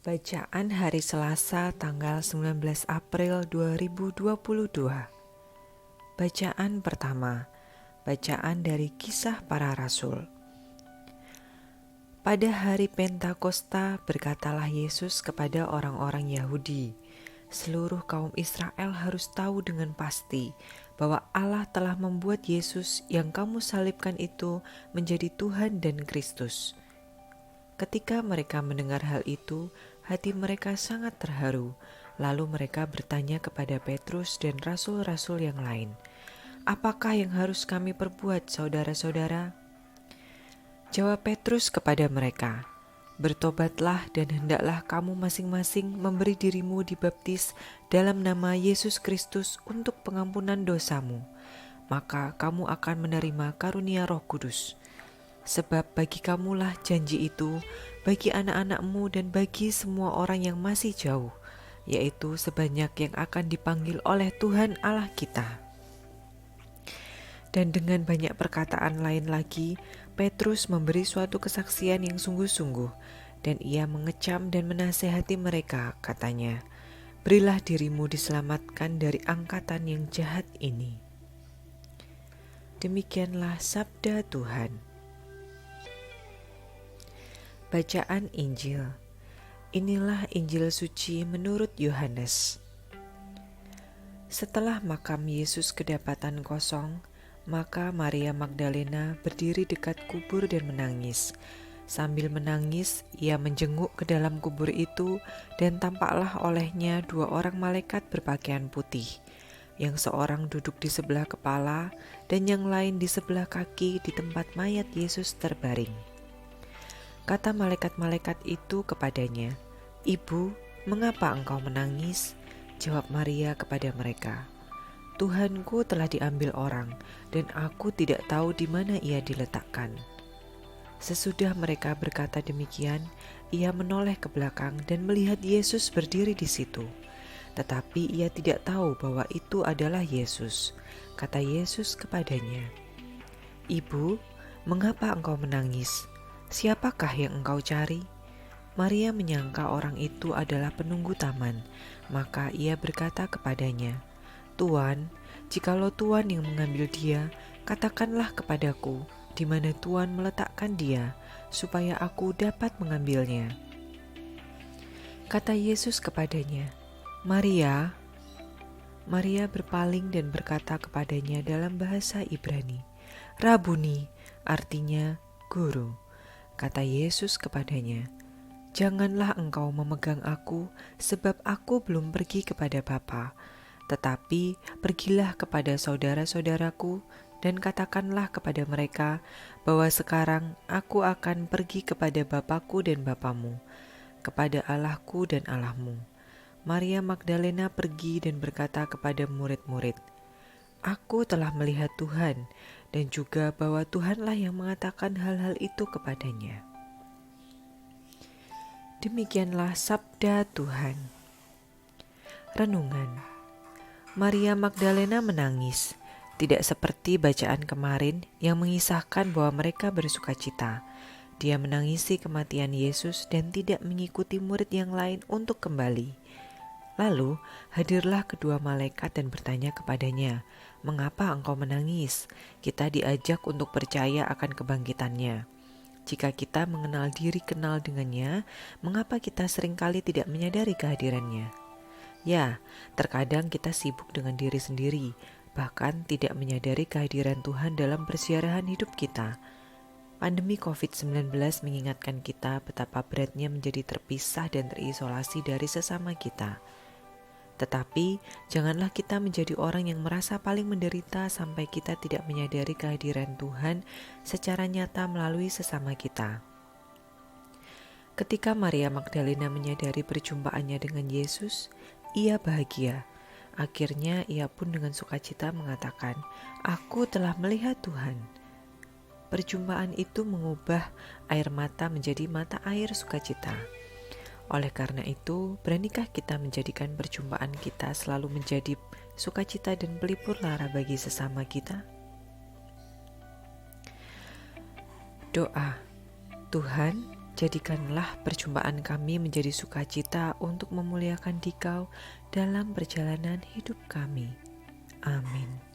Bacaan hari Selasa tanggal 19 April 2022. Bacaan pertama. Bacaan dari Kisah Para Rasul. Pada hari Pentakosta berkatalah Yesus kepada orang-orang Yahudi, "Seluruh kaum Israel harus tahu dengan pasti bahwa Allah telah membuat Yesus yang kamu salibkan itu menjadi Tuhan dan Kristus." Ketika mereka mendengar hal itu, hati mereka sangat terharu. Lalu mereka bertanya kepada Petrus dan rasul-rasul yang lain, "Apakah yang harus kami perbuat, saudara-saudara?" Jawab Petrus kepada mereka, "Bertobatlah dan hendaklah kamu masing-masing memberi dirimu dibaptis dalam nama Yesus Kristus untuk pengampunan dosamu. Maka kamu akan menerima karunia Roh Kudus. Sebab bagi kamulah janji itu, bagi anak-anakmu dan bagi semua orang yang masih jauh, yaitu sebanyak yang akan dipanggil oleh Tuhan Allah kita." Dan dengan banyak perkataan lain lagi, Petrus memberi suatu kesaksian yang sungguh-sungguh, dan ia mengecam dan menasehati mereka, katanya, "Berilah dirimu diselamatkan dari angkatan yang jahat ini." Demikianlah sabda Tuhan. Bacaan Injil. Inilah Injil suci menurut Yohanes. Setelah makam Yesus kedapatan kosong, maka Maria Magdalena berdiri dekat kubur dan menangis. Sambil menangis, ia menjenguk ke dalam kubur itu, dan tampaklah olehnya dua orang malaikat berpakaian putih, yang seorang duduk di sebelah kepala dan yang lain di sebelah kaki di tempat mayat Yesus terbaring. Kata malaikat-malaikat itu kepadanya, "Ibu, mengapa engkau menangis?" Jawab Maria kepada mereka, "Tuhanku telah diambil orang, dan aku tidak tahu di mana ia diletakkan." Sesudah mereka berkata demikian, ia menoleh ke belakang dan melihat Yesus berdiri di situ. Tetapi ia tidak tahu bahwa itu adalah Yesus. Kata Yesus kepadanya, "Ibu, mengapa engkau menangis? Siapakah yang engkau cari?" Maria menyangka orang itu adalah penunggu taman, maka ia berkata kepadanya, "Tuan, jikalau Tuan yang mengambil dia, katakanlah kepadaku di mana Tuan meletakkan dia, supaya aku dapat mengambilnya." Kata Yesus kepadanya, "Maria." Maria berpaling dan berkata kepadanya dalam bahasa Ibrani, "Rabuni," artinya guru. Kata Yesus kepadanya, "Janganlah engkau memegang aku, sebab aku belum pergi kepada Bapa. Tetapi pergilah kepada saudara-saudaraku dan katakanlah kepada mereka bahwa sekarang aku akan pergi kepada Bapakku dan Bapamu, kepada Allahku dan Allahmu." Maria Magdalena pergi dan berkata kepada murid-murid, "Aku telah melihat Tuhan," dan juga bahwa Tuhanlah yang mengatakan hal-hal itu kepadanya. Demikianlah sabda Tuhan. Renungan. Maria Magdalena menangis, tidak seperti bacaan kemarin yang mengisahkan bahwa mereka bersukacita. Dia menangisi kematian Yesus dan tidak mengikuti murid yang lain untuk kembali. Lalu hadirlah kedua malaikat dan bertanya kepadanya, "Mengapa engkau menangis? Kita diajak untuk percaya akan kebangkitannya. Jika kita mengenal diri kenal dengannya, mengapa kita seringkali tidak menyadari kehadirannya?" Ya, terkadang kita sibuk dengan diri sendiri, bahkan tidak menyadari kehadiran Tuhan dalam persiarahan hidup kita. Pandemi COVID-19 mengingatkan kita betapa beratnya menjadi terpisah dan terisolasi dari sesama kita. Tetapi janganlah kita menjadi orang yang merasa paling menderita sampai kita tidak menyadari kehadiran Tuhan secara nyata melalui sesama kita. Ketika Maria Magdalena menyadari perjumpaannya dengan Yesus, ia bahagia. Akhirnya ia pun dengan sukacita mengatakan, "Aku telah melihat Tuhan." Perjumpaan itu mengubah air mata menjadi mata air sukacita. Oleh karena itu, beranikah kita menjadikan perjumpaan kita selalu menjadi sukacita dan pelipur lara bagi sesama kita? Doa. Tuhan, Jadikanlah perjumpaan kami menjadi sukacita untuk memuliakan Dikau dalam perjalanan hidup kami. Amin.